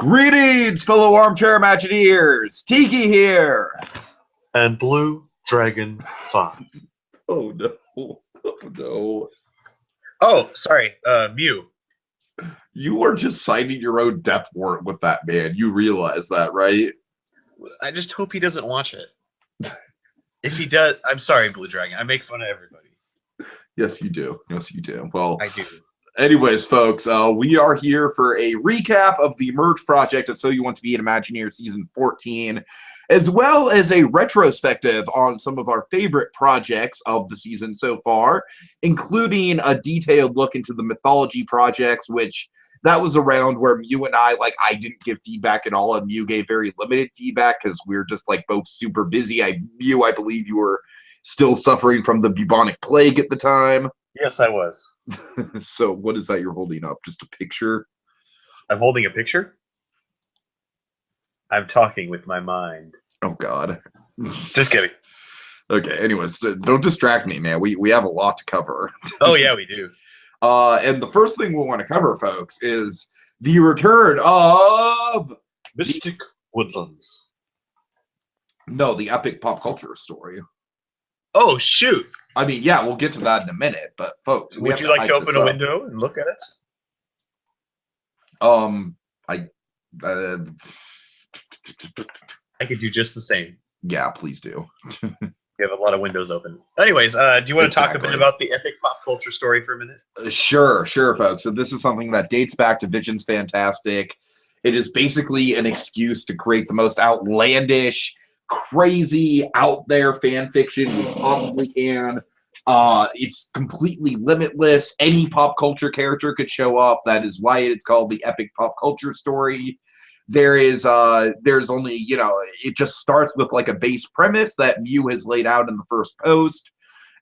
Greetings, fellow armchair Imagineers! Tiki here! And Blue Dragon 5. Oh no. Oh no. Oh, sorry, Mew. You are just signing your own death warrant with that man. You realize that, right? I just hope he doesn't watch it. If he does, I'm sorry, Blue Dragon. I make fun of everybody. Yes, you do. Yes, you do. Well, I do. Anyways, folks, we are here for a recap of the merge project of So You Want to Be an Imagineer Season 14, as well as a retrospective on some of our favorite projects of the season so far, including a detailed look into the mythology projects, which that was around where Mew and I didn't give feedback at all, and Mew gave very limited feedback because we're just, both super busy. Mew, I believe you were still suffering from the bubonic plague at the time. Yes, I was. So what is that you're holding up? Just a picture? I'm holding a picture? I'm talking with my mind. Oh, God. Just kidding. Okay, anyways, don't distract me, man. We have a lot to cover. Oh, yeah, we do. And the first thing we want to cover, folks, is the return of... Mystic Woodlands. No, the epic pop culture story. Oh, shoot. I mean, yeah, we'll get to that in a minute, but folks... Would you like to open a window and look at it? I could do just the same. Yeah, please do. We have a lot of windows open. Anyways, do you want to talk a bit about the epic pop culture story for a minute? Sure, folks. So this is something that dates back to Vision's Fantastic. It is basically an excuse to create the most outlandish, crazy, out there fan fiction we possibly can. It's completely limitless. Any pop culture character could show up. That is why it's called the epic pop culture story. There's only, it just starts with a base premise that Mew has laid out in the first post.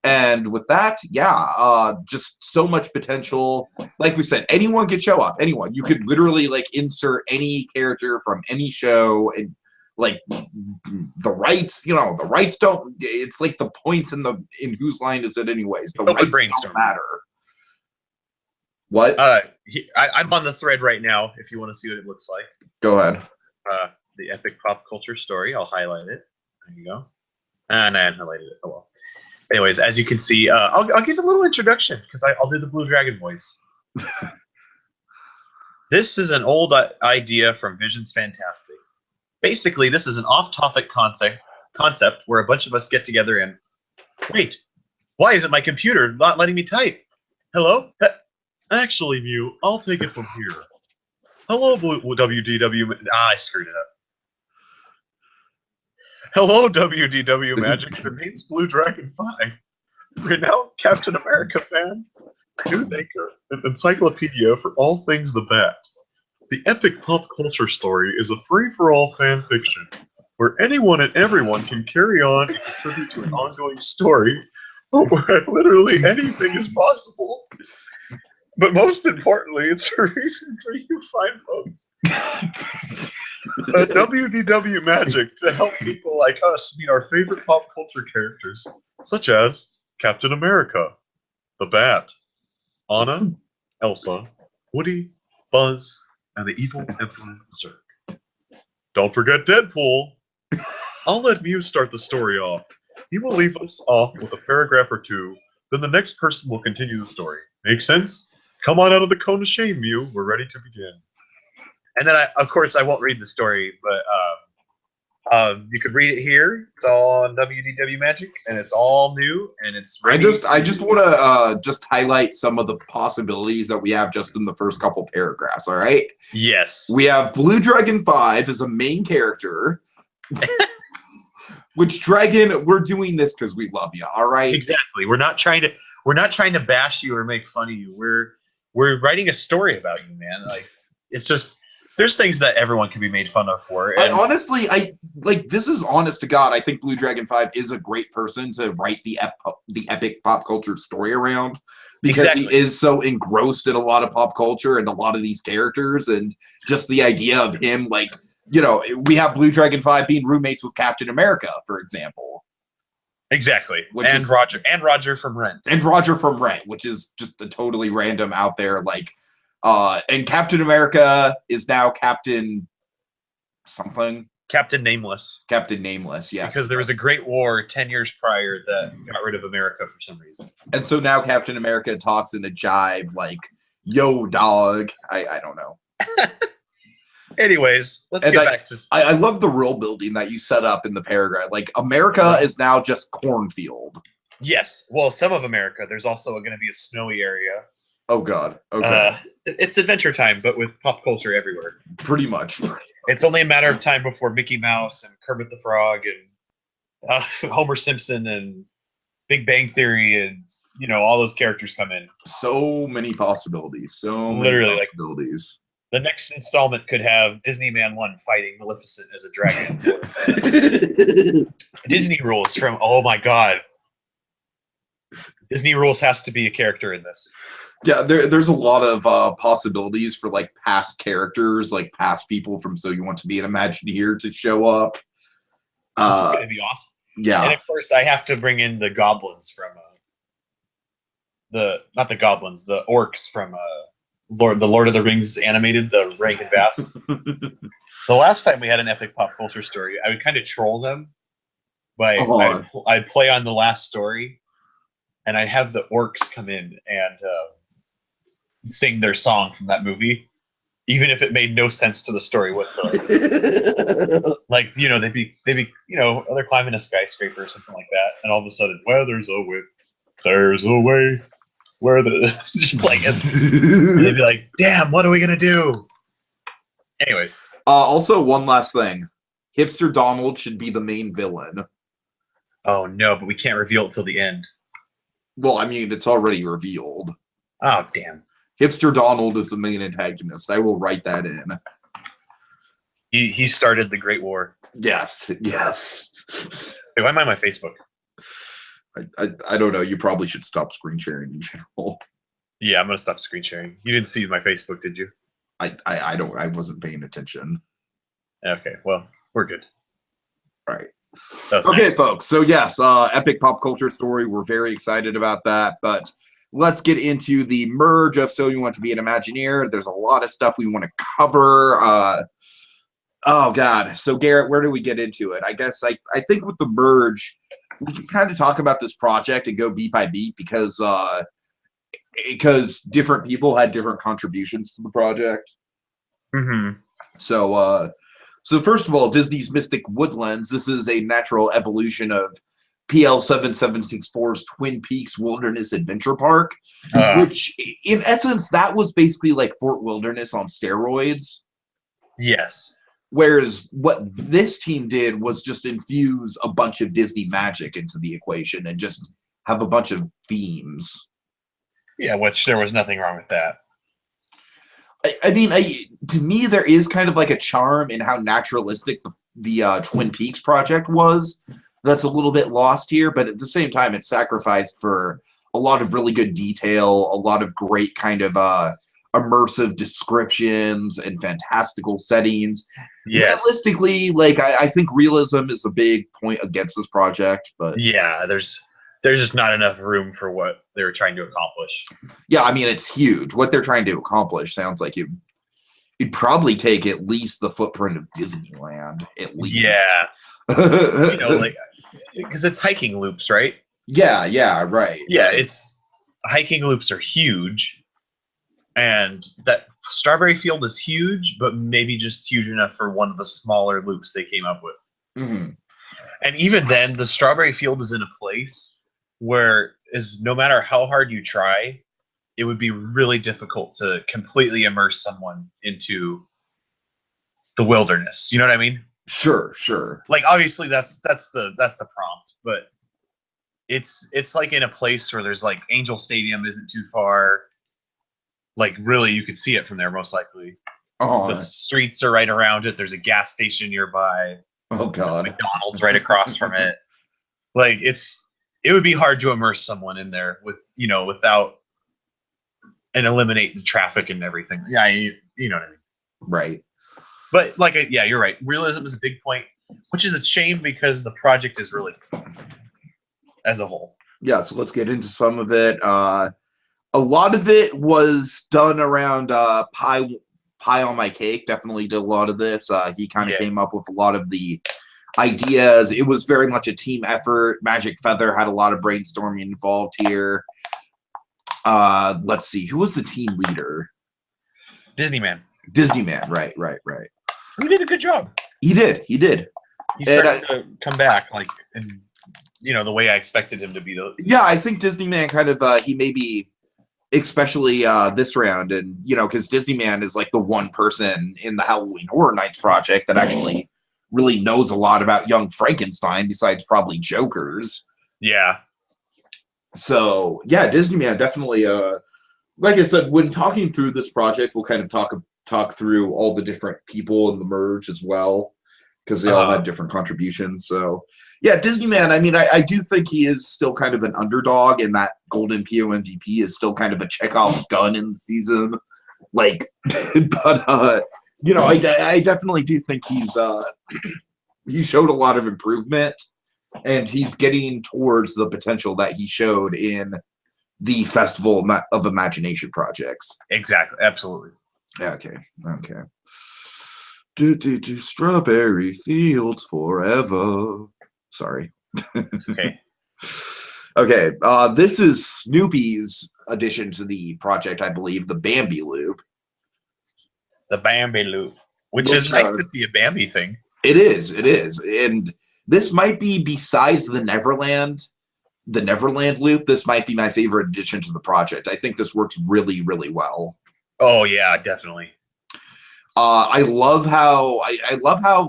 And with that, yeah, just so much potential. Like we said, anyone could show up. Anyone. You could literally insert any character from any show, and the rights, the rights don't, it's the points in whose line is it anyways? The rights don't matter. What? I'm on the thread right now if you want to see what it looks like. Go ahead. The epic pop culture story. I'll highlight it. There you go. And I highlighted it. Oh well. Anyways, as you can see, I'll give a little introduction because I'll do the Blue Dragon voice. This is an old idea from Vision's Fantastic. Basically, this is an off-topic concept where a bunch of us get together and wait. Why isn't my computer not letting me type? Hello? Actually, Mew, I'll take it from here. Hello, WDW. I screwed it up. Hello, WDW Magic. The name's Blue Dragon 5. Renowned Captain America fan, news anchor, and encyclopedia for all things the Bat. The epic pop culture story is a free-for-all fan fiction where anyone and everyone can carry on and contribute to an ongoing story where literally anything is possible. But most importantly, it's a reason for you fine folks at WDW Magic to help people like us meet our favorite pop culture characters, such as Captain America, the Bat, Anna, Elsa, Woody, Buzz, and the evil Emperor Zurg. Don't forget Deadpool. I'll let Mew start the story off. He will leave us off with a paragraph or two, then the next person will continue the story. Make sense? Come on out of the cone of shame, Mew. We're ready to begin. And then, of course, I won't read the story, but you could read it here. It's all on WDW Magic, and it's all new, and it's ready. I just want to just highlight some of the possibilities that we have just in the first couple paragraphs, all right? Yes. We have Blue Dragon 5 as a main character. Which, Dragon, we're doing this because we love you, all right? Exactly. We're not trying to bash you or make fun of you. We're writing a story about you, man. It's just there's things that everyone can be made fun of for. And honestly, this is honest to God. I think Blue Dragon 5 is a great person to write the epic pop culture story around because he is so engrossed in a lot of pop culture and a lot of these characters, and just the idea of him, we have Blue Dragon 5 being roommates with Captain America, for example. Exactly. And Roger from Rent. And Roger from Rent, which is just a totally random out there, And Captain America is now Captain something. Captain Nameless. Captain Nameless, yes. Because there was a great war 10 years prior that got rid of America for some reason. And so now Captain America talks in a jive like, yo, dog. I don't know. Anyways, let's get back to... I love the role building that you set up in the paragraph. Like, America is now just cornfield. Yes. Well, some of America. There's also going to be a snowy area. Oh, God. Okay. It's adventure time, but with pop culture everywhere. Pretty much. It's only a matter of time before Mickey Mouse and Kermit the Frog and Homer Simpson and Big Bang Theory and, you know, all those characters come in. So many possibilities. So literally many possibilities. Like, the next installment could have Disneyman 1 fighting Maleficent as a dragon. Disney Rules from, oh my God. Disney Rules has to be a character in this. Yeah, there's a lot of possibilities for like past characters, like past people from So You Want to Be an Imagineer to show up. This is going to be awesome. Yeah. And of course, I have to bring in the goblins from not the goblins, the orcs from the Lord of the Rings animated, the Rankin Bass. The last time we had an epic pop culture story, I would kind of troll them by I'd play on the last story, and I'd have the orcs come in and sing their song from that movie, even if it made no sense to the story whatsoever. Like, you know, they'd be, you know, they're climbing a skyscraper or something like that, and all of a sudden, well, there's a way where the just like, and they'd be like, damn, what are we gonna do? Anyways, also one last thing, Hipster Donald should be the main villain. Oh no, but we can't reveal it till the end. Well, I mean, it's already revealed. Oh damn. Hipster Donald is the main antagonist. I will write that in. He started the Great War. Yes, yes. Hey, why am I on my Facebook? I don't know. You probably should stop screen sharing in general. Yeah, I'm gonna stop screen sharing. You didn't see my Facebook, did you? I wasn't paying attention. Okay, well, we're good. All right. That's okay, nice. folks. So yes, epic pop culture story. We're very excited about that, but let's get into the merge of So You Want to Be an Imagineer. There's a lot of stuff we want to cover. Oh God. So Garrett, where do we get into it? I guess I think with the merge, we can kind of talk about this project and go beat by beat because different people had different contributions to the project. Mm-hmm. So first of all, Disney's Mystic Woodlands. This is a natural evolution of PL 7764's Twin Peaks Wilderness Adventure Park, which in essence, that was basically like Fort Wilderness on steroids. Yes. Whereas what this team did was just infuse a bunch of Disney magic into the equation and just have a bunch of themes. Yeah, which there was nothing wrong with that. I mean, to me, there is kind of like a charm in how naturalistic the Twin Peaks project was. That's a little bit lost here, but at the same time, it's sacrificed for a lot of really good detail, a lot of great kind of immersive descriptions and fantastical settings. Yes. Realistically, like I think realism is a big point against this project, but yeah, there's just not enough room for what they were trying to accomplish. Yeah, I mean, it's huge. What they're trying to accomplish sounds like it'd probably take at least the footprint of Disneyland, at least. Yeah. You know, like, because it's hiking loops, right? Yeah, right. Yeah, it's hiking loops are huge, and that Strawberry Field is huge, but maybe just huge enough for one of the smaller loops they came up with. Mm-hmm. And even then, the Strawberry Field is in a place where is no matter how hard you try, it would be really difficult to completely immerse someone into the wilderness. You know what I mean? Sure. Like obviously that's the prompt, but it's like in a place where there's like Angel Stadium isn't too far. Like really, you could see it from there most likely. The streets are right around it. There's a gas station nearby. Oh God. McDonald's right across from it. Like it would be hard to immerse someone in there without and eliminate the traffic and everything. Yeah, you know what I mean. Right. But yeah, you're right. Realism is a big point, which is a shame because the project is really cool as a whole. Yeah, so let's get into some of it. A lot of it was done around pie on my cake. Definitely did a lot of this. He kind of came up with a lot of the ideas. It was very much a team effort. Magic Feather had a lot of brainstorming involved here. Let's see, who was the team leader? Disney Man. Right. He did a good job. He did. He started to come back, like, and the way I expected him to be. Yeah, I think Disney Man kind of he maybe, especially this round, and because Disney Man is like the one person in the Halloween Horror Nights project that actually really knows a lot about Young Frankenstein, besides probably Jokers. Yeah. So yeah, Disney Man definitely. Like I said, when talking through this project, we'll kind of talk through all the different people in the merge as well, because they all had different contributions. So yeah, Disney Man. I mean, I do think he is still kind of an underdog, and that Golden PO MVP is still kind of a Chekhov's gun in the season. Like, but I definitely do think he showed a lot of improvement, and he's getting towards the potential that he showed in the Festival of Imagination projects. Exactly. Absolutely. Okay. Do strawberry fields forever. Sorry. It's okay. Okay. This is Snoopy's addition to the project, I believe, the Bambi loop. The Bambi loop, which is nice to see a Bambi thing. It is, and this might be, besides the Neverland loop, this might be my favorite addition to the project. I think this works really, really well. Oh yeah, definitely. I love how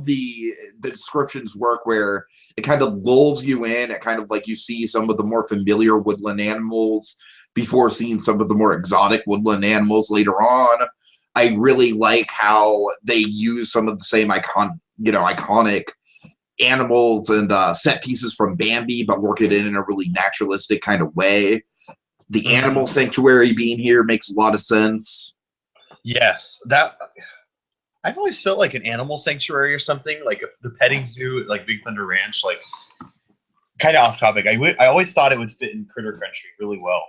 the descriptions work, where it kind of lulls you in. It kind of like you see some of the more familiar woodland animals before seeing some of the more exotic woodland animals later on. I really like how they use some of the same iconic animals and set pieces from Bambi, but work it in a really naturalistic kind of way. The animal sanctuary being here makes a lot of sense. Yes, that I've always felt like an animal sanctuary or something, like the petting zoo, like Big Thunder Ranch. Like, kind of off topic. I always thought it would fit in Critter Country really well.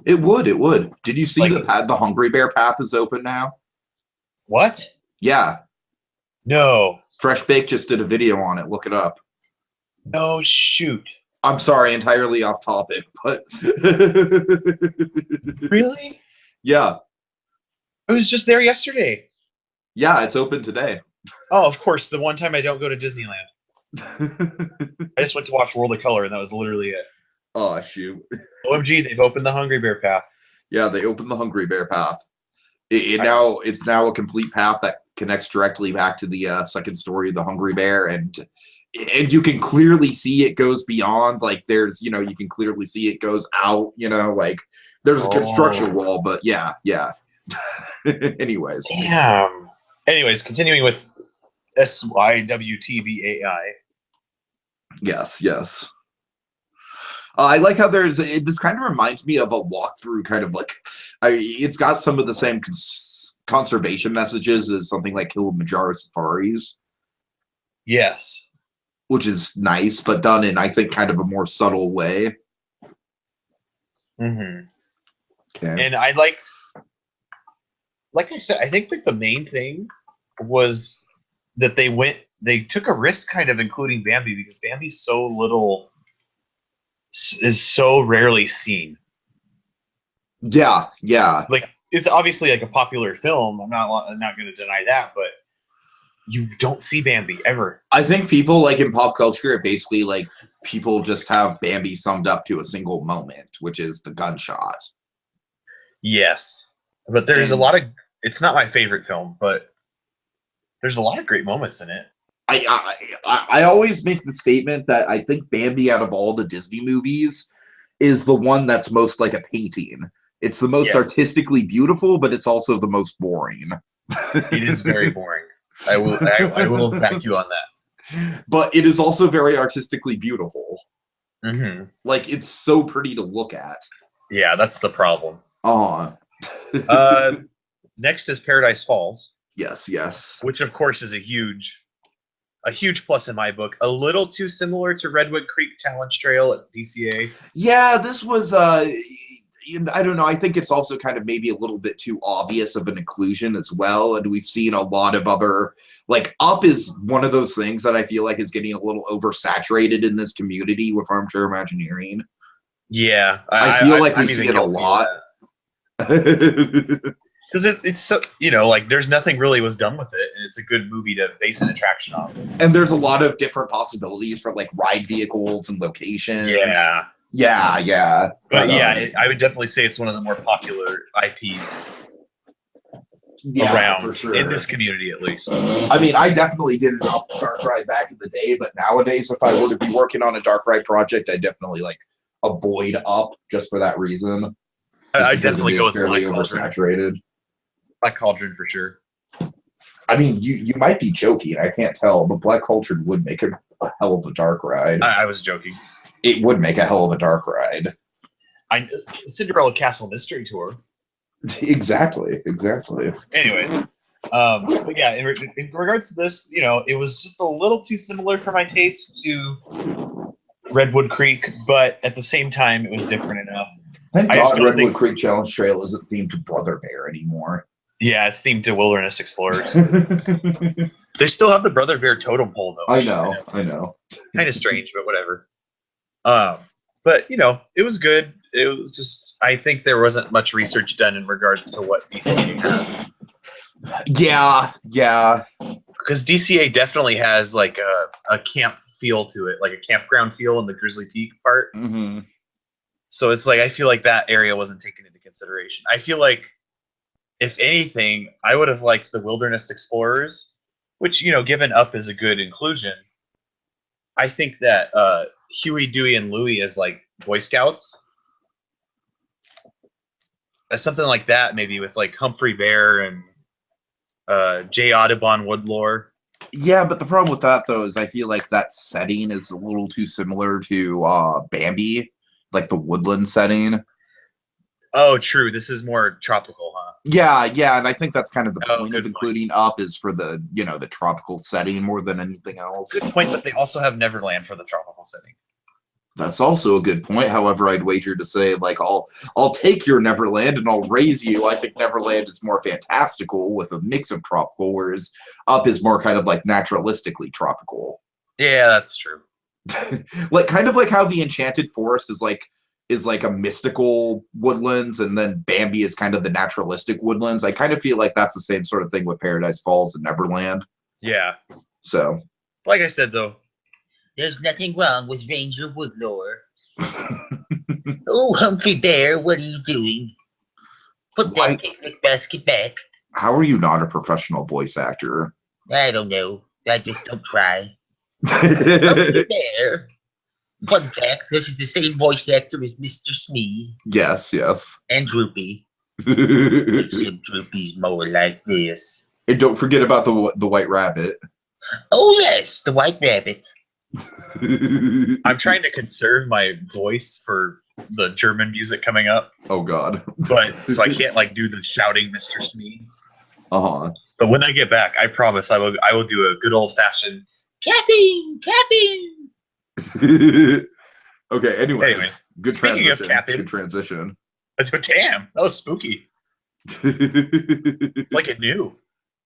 It would. Did you see the Hungry Bear path is open now? What? Yeah. No. Fresh Bake just did a video on it. Look it up. No, shoot. I'm sorry, entirely off topic, but really? Yeah. I was just there yesterday. Yeah, it's open today. Oh, of course. The one time I don't go to Disneyland. I just went to watch World of Color, and that was literally it. Oh, shoot. OMG, they've opened the Hungry Bear path. Yeah, they opened the Hungry Bear path. It's now a complete path that connects directly back to the second story of the Hungry Bear, and you can clearly see it goes beyond. Like, there's, you can clearly see it goes out. Like there's a construction wall, but yeah. Anyways. Damn. Anyways, continuing with SYWTBAI. Yes. I like how this kind of reminds me of a walkthrough, kind of like, it's got some of the same conservation messages as something like Kilimanjaro Safaris. Yes. Which is nice, but done in, I think, kind of a more subtle way. Mm-hmm. Okay. And I like I said, I think like the main thing was that they took a risk kind of including Bambi, because Bambi's is so rarely seen. Yeah. Like, it's obviously like a popular film. I'm not going to deny that, but you don't see Bambi ever. I think people, like, in pop culture, basically, like, people just have Bambi summed up to a single moment, which is the gunshot. Yes, but there's a lot of. It's not my favorite film, but there's a lot of great moments in it. I always make the statement that I think Bambi, out of all the Disney movies, is the one that's most like a painting. It's the most artistically beautiful, but it's also the most boring. It is very boring. I will back you on that. But it is also very artistically beautiful. Mm-hmm. Like, it's so pretty to look at. Yeah, that's the problem. Next is Paradise Falls. Yes. Which, of course, is a huge plus in my book. A little too similar to Redwood Creek Challenge Trail at DCA. Yeah, this was I don't know. I think it's also kind of maybe a little bit too obvious of an inclusion as well. And we've seen a lot of other, like, Up is one of those things that I feel like is getting a little oversaturated in this community with armchair Imagineering. Yeah, I feel like we I'm see even it a guilty of lot. that. Because it's so, you know, like there's nothing really was done with it, and it's a good movie to base an attraction on. And there's a lot of different possibilities for like ride vehicles and locations. Yeah. But yeah, I would definitely say it's one of the more popular IPs yeah, for around sure. in this community, at least. I mean, I definitely did an Up dark ride back in the day, but nowadays, if I were to be working on a dark ride project, I definitely like avoid Up just for that reason. I definitely go with fairly Black Cauldron. oversaturated. Black Cauldron for sure. I mean, you might be joking. I can't tell, but Black Cauldron would make a hell of a dark ride. I was joking. It would make a hell of a dark ride. Cinderella Castle Mystery Tour. Exactly. Anyways, but yeah, in regards to this, you know, it was just a little too similar for my taste to Redwood Creek, but at the same time, it was different enough. Thank God Redwood Creek Challenge Trail isn't themed to Brother Bear anymore. Yeah, it's themed to Wilderness Explorers. They still have the Brother Bear totem pole, though. I know. Kind of strange, but whatever. But, you know, it was good. It was just, I think there wasn't much research done in regards to what DCA has. Yeah. Because DCA definitely has, like, a camp feel to it, like a campground feel in the Grizzly Peak part. Mm-hmm. So it's like, I feel like that area wasn't taken into consideration. I feel like, if anything, I would have liked the Wilderness Explorers, which, you know, given Up is a good inclusion. I think that Huey, Dewey, and Louie as, like, Boy Scouts. Something like that, maybe, with, like, Humphrey Bear and J. Audubon Woodlore. Yeah, but the problem with that, though, is I feel like that setting is a little too similar to Bambi, like the woodland setting. Oh, true. This is more tropical, huh? Yeah, and I think that's kind of the point of point. including Up is for the, you know, the tropical setting more than anything else. Good point, but they also have Neverland for the tropical setting. That's also a good point. However, I'd wager to say, like, I'll take your Neverland and I'll raise you. I think Neverland is more fantastical with a mix of tropical, whereas Up is more kind of like naturalistically tropical. Yeah, that's true. Like kind of like how the Enchanted Forest is like a mystical woodlands, and then Bambi is kind of the naturalistic woodlands. I kind of feel like that's the same sort of thing with Paradise Falls and Neverland. Yeah. So, like I said, though, there's nothing wrong with Ranger Woodlore. Oh, Humphrey Bear, what are you doing? Put that picnic basket back. How are you not a professional voice actor? I don't know. I just don't try. Humphrey Bear. Fun fact, this is the same voice actor as Mr. Smee. Yes. And Droopy. Except Droopy's more like this. And don't forget about the White Rabbit. Oh, yes, the White Rabbit. I'm trying to conserve my voice for the German music coming up. Oh God! But so I can't like do the shouting Mr. Smee. Uh-huh. But when I get back, I promise I will do a good old fashioned clapping. Okay. Anyways, good speaking transition. Of capping, good transition. Damn, that was spooky. It's like it knew.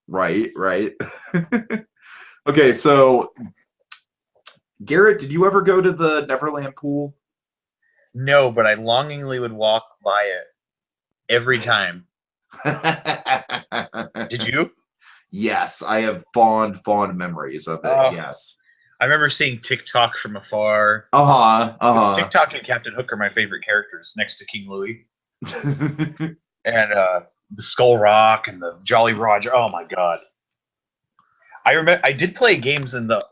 Right. Okay, so Garrett, did you ever go to the Neverland pool? No, but I longingly would walk by it every time. Did you? Yes, I have fond memories of it. Yes. I remember seeing TikTok from afar. TikTok and Captain Hook are my favorite characters, next to King Louie. And the Skull Rock and the Jolly Roger. Oh my God. I remember I did play games in the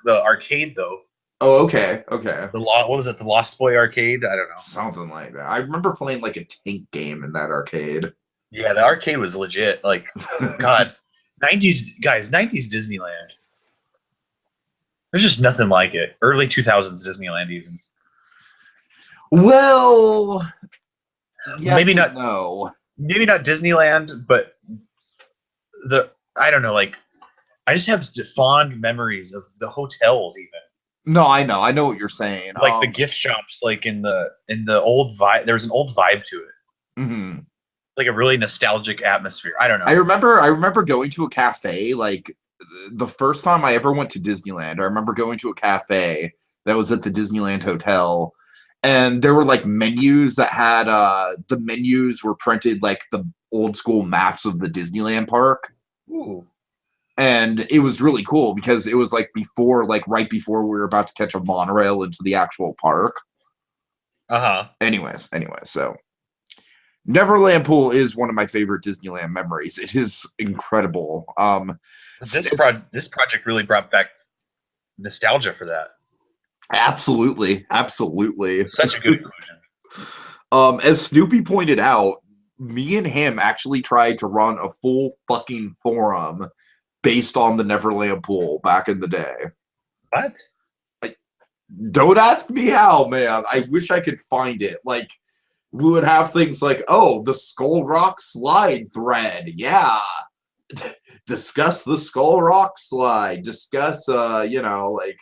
arcade though. Oh, okay. What was it? The Lost Boy arcade? I don't know. Something like that. I remember playing like a tank game in that arcade. Yeah, the arcade was legit. Like, God, 90s Disneyland. There's just nothing like it. Early 2000s Disneyland, even. Well, yes, maybe not. No, maybe not Disneyland, but I don't know. Like, I just have fond memories of the hotels, even. No, I know what you're saying. Like the gift shops, like in the old vibe. There was an old vibe to it. Hmm. Like a really nostalgic atmosphere. I don't know. I remember going to a cafe, like the first time I ever went to Disneyland. I remember going to a cafe that was at the Disneyland Hotel, and there were like menus that had the menus were printed like the old school maps of the Disneyland park. Ooh. And it was really cool because it was like before, like right before we were about to catch a monorail into the actual park. Uh-huh. Anyways, so Neverland Pool is one of my favorite Disneyland memories. It is incredible. This project really brought back nostalgia for that. Absolutely. Such a good inclusion. As Snoopy pointed out, me and him actually tried to run a full fucking forum based on the Neverland Pool back in the day. What? Don't ask me how, man. I wish I could find it. Like, we would have things like, oh, the Skull Rock slide thread. Yeah. Discuss the Skull Rock slide. Discuss, like,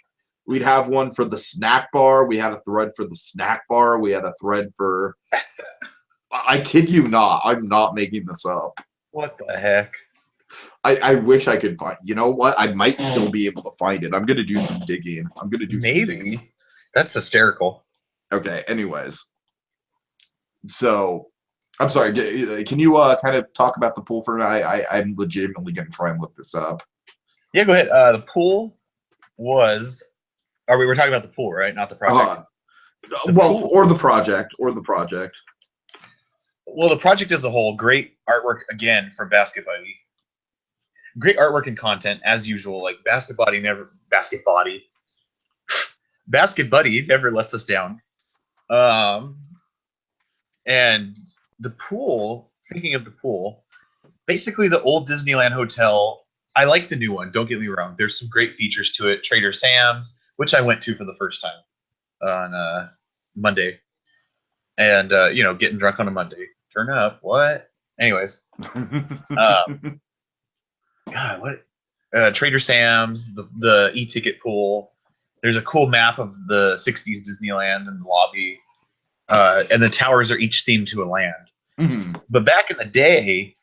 we'd have one for the snack bar. We had a thread for the snack bar. We had a thread for... I kid you not. I'm not making this up. What the heck? I wish I could find. You know what? I might still be able to find it. I'm gonna do some digging. Some digging. That's hysterical. Okay. Anyways, so I'm sorry. Can you kind of talk about the pool for now? I'm legitimately gonna try and look this up. Yeah, go ahead. The pool was. We were talking about the pool, right? Not the project. Or the project. Well, the project as a whole, great artwork again from Basket Buddy. Great artwork and content as usual. Like Basket Buddy never lets us down. And the pool. Thinking of the pool, basically the old Disneyland Hotel. I like the new one. Don't get me wrong. There's some great features to it. Trader Sam's, which I went to for the first time on Monday, and getting drunk on a Monday. Turn up. What? Anyways. God, what? Trader Sam's, the e-ticket pool. There's a cool map of the 60s Disneyland in the lobby. And the towers are each themed to a land. Mm-hmm. But back in the day,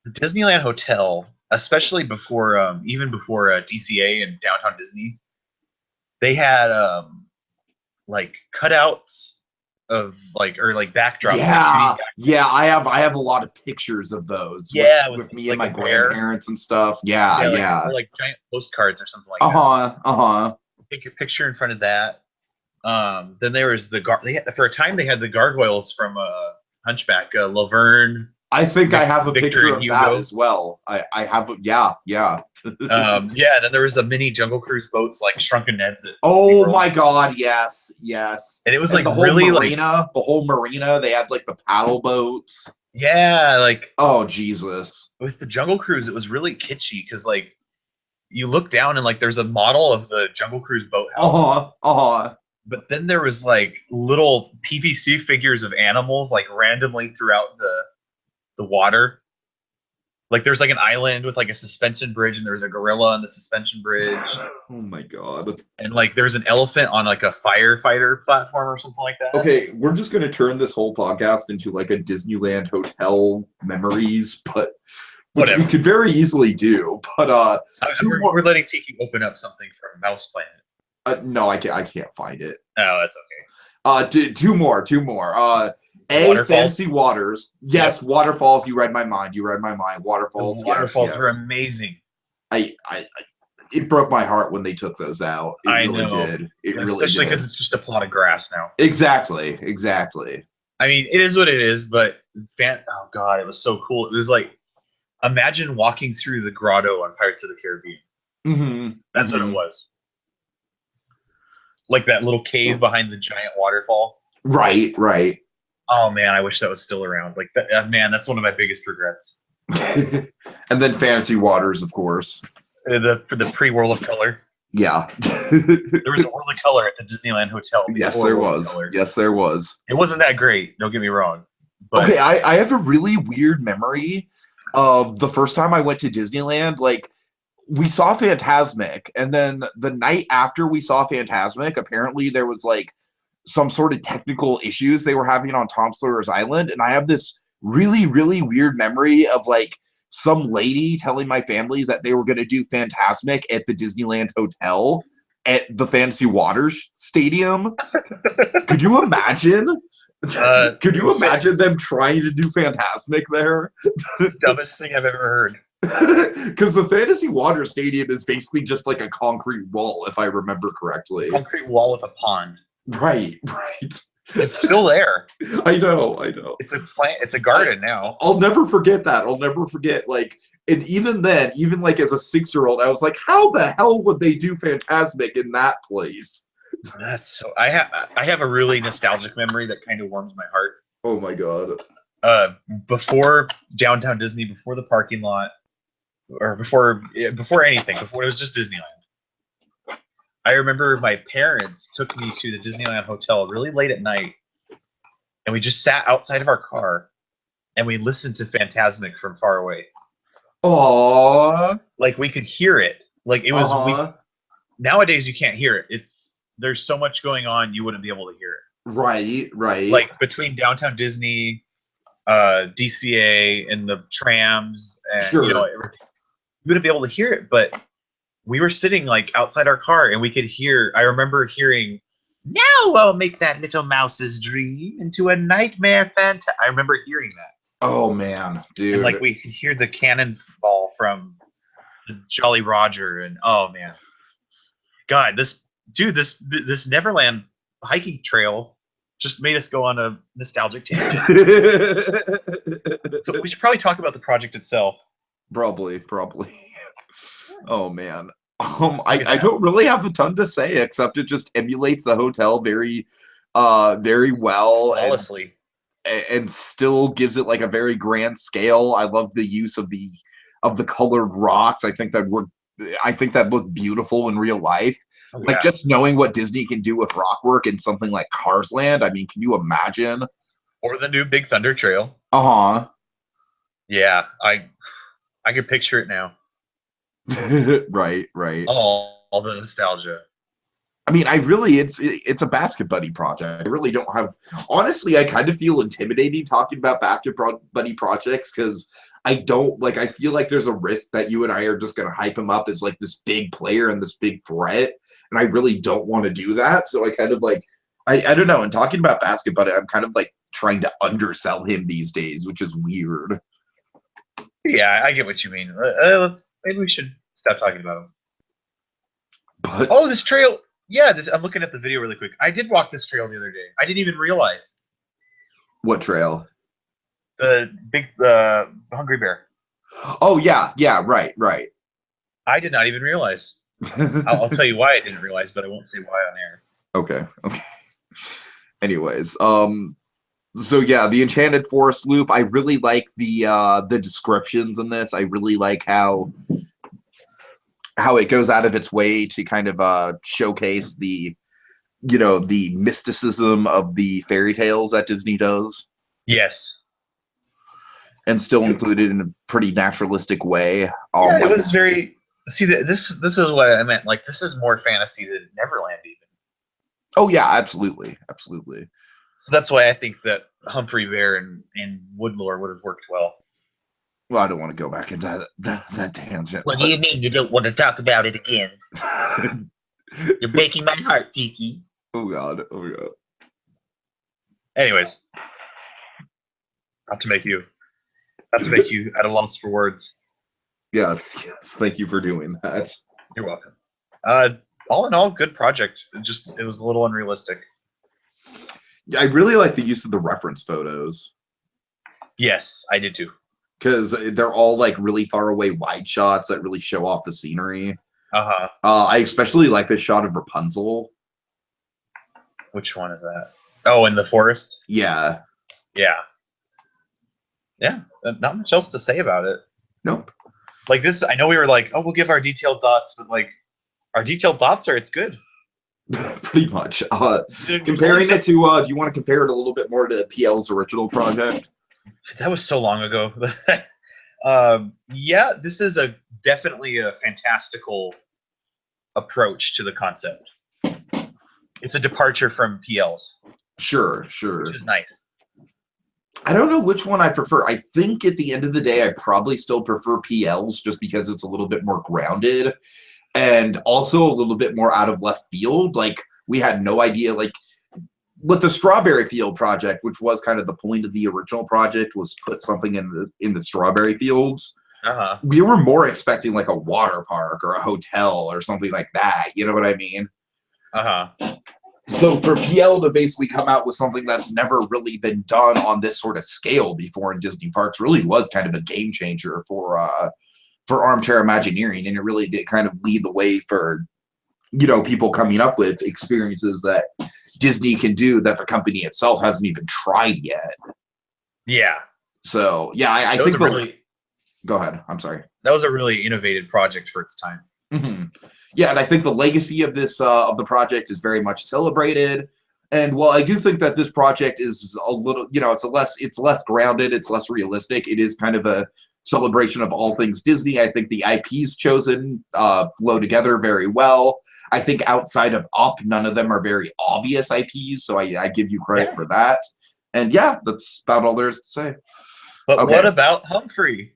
the Disneyland Hotel, especially before, even before DCA and Downtown Disney, they had like cutouts of backdrops. Yeah. I have a lot of pictures of those. Yeah, with me and my grandparents and stuff. Yeah. Or like giant postcards or something like that. Take your picture in front of that. Then there was for a time they had the gargoyles from Hunchback, Laverne. I think I have a Victor picture and of Hugo. that as well. I have. Yeah. And then there was the mini Jungle Cruise boats like Shrunken Ned's. Oh my God! Yes. And it was and like the whole really marina, the whole marina. They had like the paddle boats. Yeah, like oh Jesus! With the Jungle Cruise, it was really kitschy because like you look down and like there's a model of the Jungle Cruise boathouse. But then there was like little PVC figures of animals like randomly throughout the water. Like there's like an island with like a suspension bridge and there's a gorilla on the suspension bridge. Oh my God. And like there's an elephant on like a firefighter platform or something like that. Okay, we're just gonna turn this whole podcast into like a Disneyland hotel memories, but which we could very easily do. But we're letting Tiki open up something from Mouse Planet. No, I can't find it. Oh, that's okay. Two more. Waterfalls? Fantasy Waters. Yes, yep. Waterfalls. You read my mind. Waterfalls. The waterfalls were amazing. It broke my heart when they took those out. It really did. Especially because it's just a plot of grass now. Exactly. I mean, it is what it is, but oh God, it was so cool. It was like, imagine walking through the grotto on Pirates of the Caribbean. Mm-hmm. That's what it was. Like that little cave behind the giant waterfall. Right. Oh man, I wish that was still around. Like that, man, that's one of my biggest regrets. And then Fantasy Waters, of course. The pre-World of Color. Yeah. There was a World of Color at the Disneyland Hotel. Yes, there was. It wasn't that great. Don't get me wrong. But okay, I have a really weird memory of the first time I went to Disneyland. Like, we saw Fantasmic, and then the night after we saw Fantasmic, apparently there was like some sort of technical issues they were having on Tom Sawyer's Island, and I have this really, really weird memory of like some lady telling my family that they were going to do Fantasmic at the Disneyland Hotel at the Fantasy Waters Stadium. Could you imagine? Could you imagine them trying to do Fantasmic there? Dumbest thing I've ever heard. Because the Fantasy Water Stadium is basically just like a concrete wall, if I remember correctly. Concrete wall with a pond. Right. It's still there. I know. It's a plant. It's a garden now. I'll never forget that. I'll never forget. Like, and even then, even like as a 6-year-old, I was like, how the hell would they do Fantasmic in that place? That's so. I have a really nostalgic memory that kind of warms my heart. Oh my god. Before Downtown Disney, before the parking lot, or before anything, before it was just Disneyland. I remember my parents took me to the Disneyland Hotel really late at night, and we just sat outside of our car, and we listened to Fantasmic from far away. Aww. Like we could hear it. Like it was. Nowadays you can't hear it. There's so much going on you wouldn't be able to hear it. Right. Like between Downtown Disney, DCA, and the trams, and Sure. you wouldn't be able to hear it, but we were sitting like outside our car and we could hear. I remember hearing, "Now I'll make that little mouse's dream into a nightmare I remember hearing that. Oh man, dude. And like we could hear the cannonball from the Jolly Roger, and oh man, God, this Neverland hiking trail just made us go on a nostalgic tangent. So we should probably talk about the project itself. Probably. Oh man. I don't really have a ton to say except it just emulates the hotel very well Flawlessly. and still gives it like a very grand scale. I love the use of the colored rocks. I think that looked beautiful in real life. Oh, like yeah. just knowing what Disney can do with rock work in something like Cars Land. I mean, can you imagine? Or the new Big Thunder Trail. Yeah, I can picture it now. Right. All the nostalgia. I mean, it's a Basket Buddy project. I really don't have. Honestly, I kind of feel intimidating talking about Basket Buddy projects because I feel like there's a risk that you and I are just going to hype him up as like this big player and this big threat, and I really don't want to do that. So I kind of like, I don't know. In talking about Basket Buddy, I'm kind of like trying to undersell him these days, which is weird. Yeah, I get what you mean. Maybe we should stop talking about him. But this trail. Yeah, I'm looking at the video really quick. I did walk this trail the other day. I didn't even realize. What trail? The Hungry Bear. Oh yeah, right. I did not even realize. I'll tell you why I didn't realize, but I won't say why on air. Okay. Anyways, so yeah, the Enchanted Forest loop. I really like the descriptions in this. I really like how it goes out of its way to kind of showcase the mysticism of the fairy tales that Disney does. Yes. And still included in a pretty naturalistic way. Yeah, it was very. See, this is what I meant. Like, this is more fantasy than Neverland, even. Oh yeah, absolutely. So that's why I think that Humphrey Bear and Woodlore would have worked well. Well, I don't want to go back into that tangent. What do you mean you don't want to talk about it again? You're breaking my heart, Tiki. Oh god. Anyways, not to make you at a loss for words. Yes. Thank you for doing that. You're welcome. All in all, good project. It was a little unrealistic. Yeah, I really like the use of the reference photos. Yes, I did too. Because they're all like really far away wide shots that really show off the scenery. Uh-huh. I especially like this shot of Rapunzel. Which one is that? Oh, in the forest? Yeah. Yeah. Not much else to say about it. Nope. Like this, I know we were like, oh, we'll give our detailed thoughts, but like, our detailed thoughts are it's good. Pretty much. Comparing it to, do you want to compare it a little bit more to PL's original project? That was so long ago. Yeah, this is definitely a fantastical approach to the concept. It's a departure from PLs. Sure. Which is nice. I don't know which one I prefer. I think at the end of the day, I probably still prefer PLs just because it's a little bit more grounded and also a little bit more out of left field. Like, we had no idea, like, with the Strawberry Field project, which was kind of the point of the original project, was put something in the strawberry fields. We were more expecting like a water park or a hotel or something like that. You know what I mean? So for PL to basically come out with something that's never really been done on this sort of scale before in Disney parks really was kind of a game changer for armchair Imagineering, and it really did kind of lead the way for, you know, people coming up with experiences that Disney can do that the company itself hasn't even tried yet. Yeah. So yeah, I think really. Go ahead. I'm sorry. That was a really innovative project for its time. Yeah, and I think the legacy of this of the project is very much celebrated. And while I do think that this project is a little, you know, it's less grounded, it's less realistic. It is kind of a celebration of all things Disney. I think the IPs chosen flow together very well. I think outside of Up, none of them are very obvious IPs, so I give you credit for that. And yeah, that's about all there is to say. But what about Humphrey?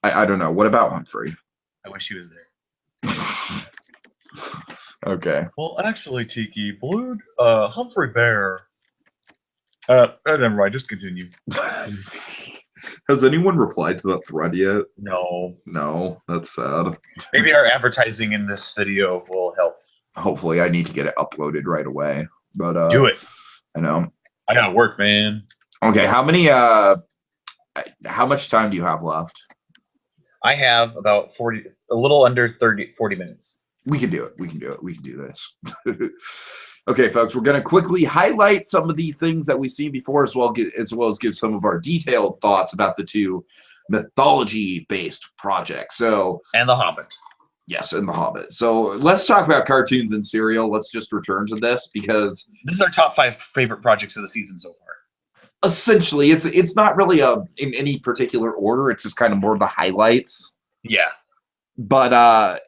I don't know. What about Humphrey? I wish he was there. Okay. Well, actually, Tiki, Humphrey Bear. Never mind. Just continue. Has anyone replied to that thread yet? No. No, that's sad. Maybe our advertising in this video will help. Hopefully, I need to get it uploaded right away. But do it. I know. I gotta work, man. Okay, how much time do you have left? I have about 40, a little under 40 minutes. We can do it. We can do it. We can do this. Okay, folks, we're going to quickly highlight some of the things that we've seen before, as well as give some of our detailed thoughts about the two mythology-based projects. And The Hobbit. Yes, and The Hobbit. So let's talk about cartoons and cereal. Let's just return to this because this is our top 5 favorite projects of the season so far. Essentially, it's not really in any particular order. It's just kind of more of the highlights. Yeah. But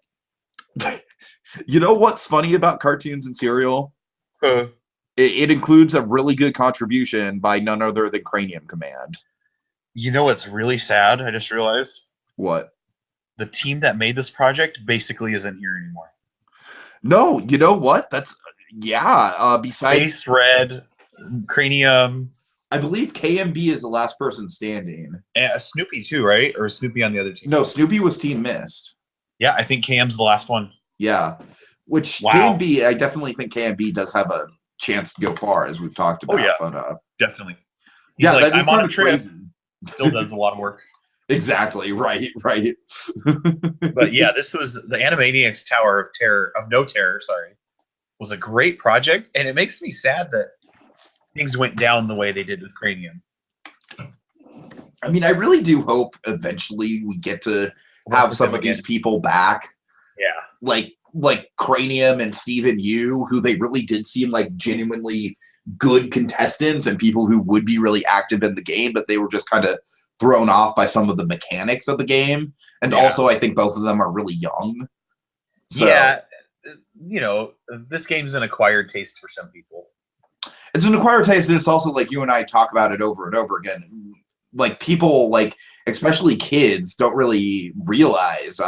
you know what's funny about cartoons and cereal? It includes a really good contribution by none other than Cranium Command. You know what's really sad? I just realized. What? The team that made this project basically isn't here anymore. No, you know what? That's besides Space Red, Cranium. I believe KMB is the last person standing. And Snoopy too, right? Or Snoopy on the other team? No, Snoopy was Team Mist. Yeah, I think KM's the last one. Yeah. Which wow. KMB, I definitely think KMB does have a chance to go far, as we've talked about. Oh, yeah. But, definitely. He's like, I'm on a trip. Crazy. Still does a lot of work. Exactly. Right. But yeah, this was the Animaniacs Tower of Terror, of No Terror, was a great project. And it makes me sad that things went down the way they did with Cranium. I mean, I really do hope eventually we get to have some of these people back. Yeah. Like Cranium and Steven Yu, who they really did seem like genuinely good contestants and people who would be really active in the game, but they were just kind of thrown off by some of the mechanics of the game. And also, I think both of them are really young. So, yeah. You know, this game's an acquired taste for some people. It's an acquired taste, and it's also like you and I talk about it over and over again. Like people, like especially kids, don't really realize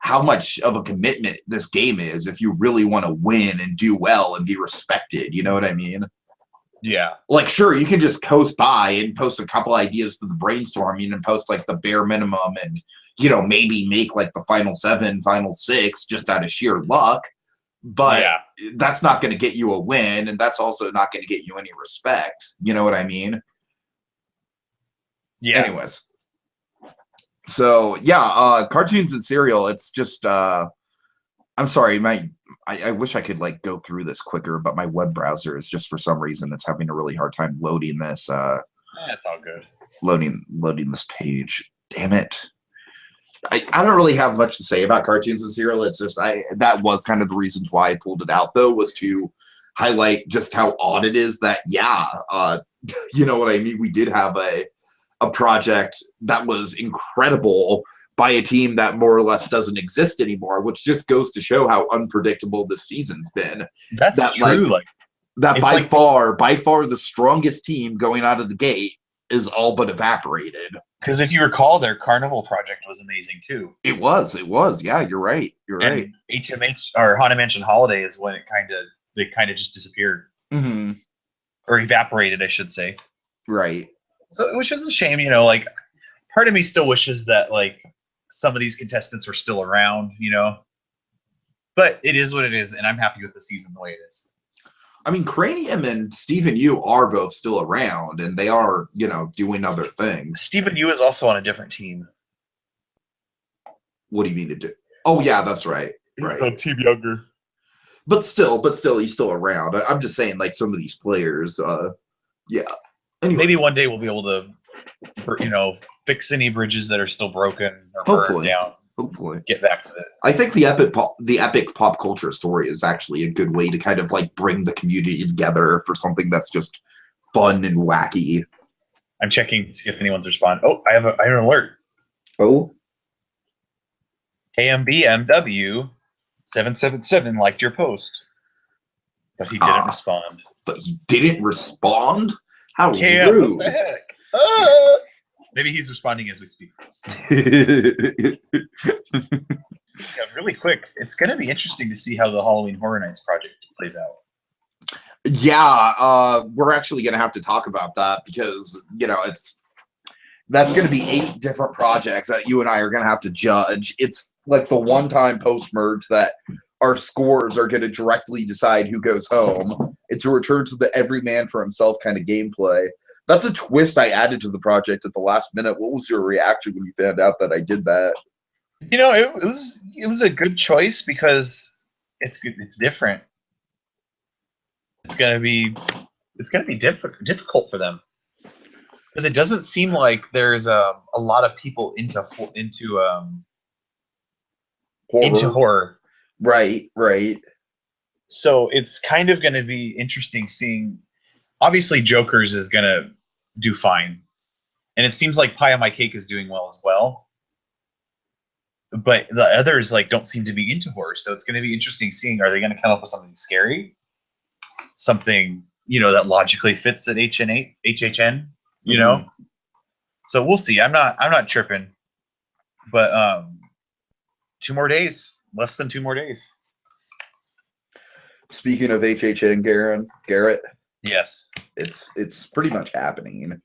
how much of a commitment this game is if you really want to win and do well and be respected. You know what I mean? Yeah. Like, sure, you can just coast by and post a couple ideas to the brainstorming and post like the bare minimum and, you know, maybe make like the final 7, final 6 just out of sheer luck. But that's not going to get you a win, and that's also not going to get you any respect. You know what I mean? Yeah. Anyways. So, yeah, cartoons and cereal, it's just, I'm sorry, I wish I could, like, go through this quicker, but my web browser is just, for some reason, it's having a really hard time loading this. That's all good. Loading this page. Damn it. I don't really have much to say about cartoons and cereal. It's just, that was kind of the reasons why I pulled it out, though, was to highlight just how odd it is that, you know what I mean? We did have a project that was incredible, by a team that more or less doesn't exist anymore, which just goes to show how unpredictable this season's been. That's true. That by far the strongest team going out of the gate is all but evaporated. Because if you recall, their Carnival project was amazing too. It was. Yeah, you're right. And HMH or Haunted Mansion Holiday is when they kind of just disappeared. Mm-hmm. Or evaporated, I should say. Right. So, which is a shame, you know, like part of me still wishes that like some of these contestants are still around, you know. But it is what it is, and I'm happy with the season the way it is. I mean, Cranium and Stephen Yu are both still around, and they are, you know, doing other things. Stephen Yu is also on a different team. What do you mean to do? Oh, yeah, that's right. Right. He's on Team Younger. But still, he's still around. I'm just saying, like, some of these players, yeah. Anyway. Maybe one day we'll be able to, you know, fix any bridges that are still broken or burned down. Hopefully. Get back to it. I think the epic pop culture story is actually a good way to kind of like bring the community together for something that's just fun and wacky. I'm checking to see if anyone's responded. Oh, I have an alert. Oh. KMBMW 777 liked your post, but he didn't respond. But he didn't respond? How KM, rude. what the heck? Maybe he's responding as we speak. Yeah, really quick. It's going to be interesting to see how the Halloween Horror Nights project plays out. Yeah, we're actually going to have to talk about that because, you know, that's going to be 8 different projects that you and I are going to have to judge. It's like the one-time post-merge that our scores are going to directly decide who goes home. It's a return to the every man for himself kind of gameplay. That's a twist I added to the project at the last minute. What was your reaction when you found out that I did that? You know, it was a good choice because it's good. It's different. It's gonna be difficult for them because it doesn't seem like there's a lot of people into horror. Right. So it's kind of going to be interesting seeing. Obviously, Jokers is going to do fine. And it seems like Pie on My Cake is doing well as well. But the others like don't seem to be into horror. So it's going to be interesting seeing, are they going to come up with something scary? Something, you know, that logically fits at HHN, you know? So we'll see. I'm not tripping. But 2 more days. Less than 2 more days. Speaking of HHN, Garrett. Yes. It's pretty much happening.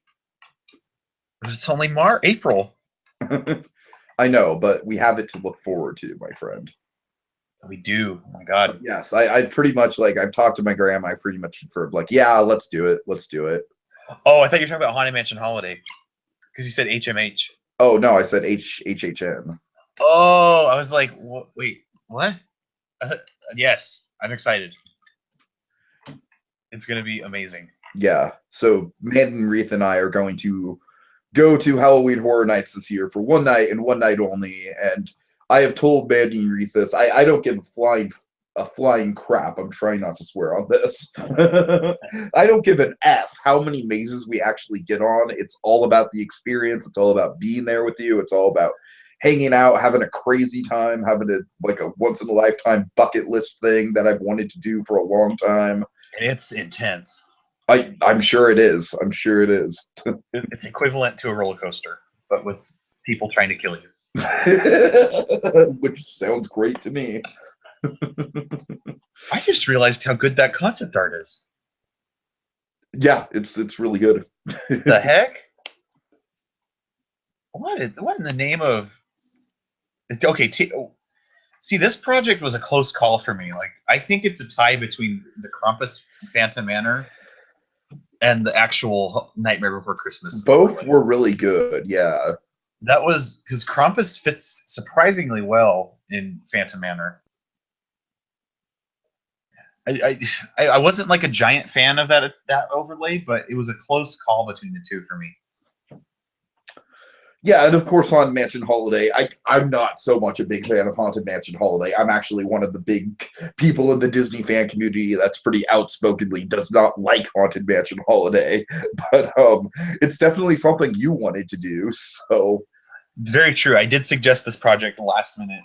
But it's only April. I know, but we have it to look forward to, my friend. We do. Oh my God. Yes, I pretty much like I've talked to my grandma. I pretty much confirmed like, yeah, let's do it. Oh, I thought you were talking about Haunted Mansion Holiday because you said HMH. Oh no, I said HHN. Oh, I was like, wait, what? Yes, I'm excited. It's gonna be amazing. Yeah. So ManEatingWreath and I are going to go to Halloween Horror Nights this year for one night and one night only. And I have told ManEatingWreath this. I don't give a flying crap. I'm trying not to swear on this. I don't give an F how many mazes we actually get on. It's all about the experience. It's all about being there with you. It's all about hanging out, having a crazy time, having a once in a lifetime bucket list thing that I've wanted to do for a long time. It's intense. I'm sure it is. It's equivalent to a roller coaster, but with people trying to kill you. Which sounds great to me. I just realized how good that concept art is. Yeah, it's really good. The heck? What in the name of? Okay, see, this project was a close call for me. Like, I think it's a tie between the Krampus Phantom Manor and the actual Nightmare Before Christmas. Both were really good, yeah. That was because Krampus fits surprisingly well in Phantom Manor. I wasn't like a giant fan of that overlay, but it was a close call between the two for me. Yeah, and of course Haunted Mansion Holiday. I'm not so much a big fan of Haunted Mansion Holiday. I'm actually one of the big people in the Disney fan community that's pretty outspokenly does not like Haunted Mansion Holiday. But it's definitely something you wanted to do, so Very true. I did suggest this project last minute,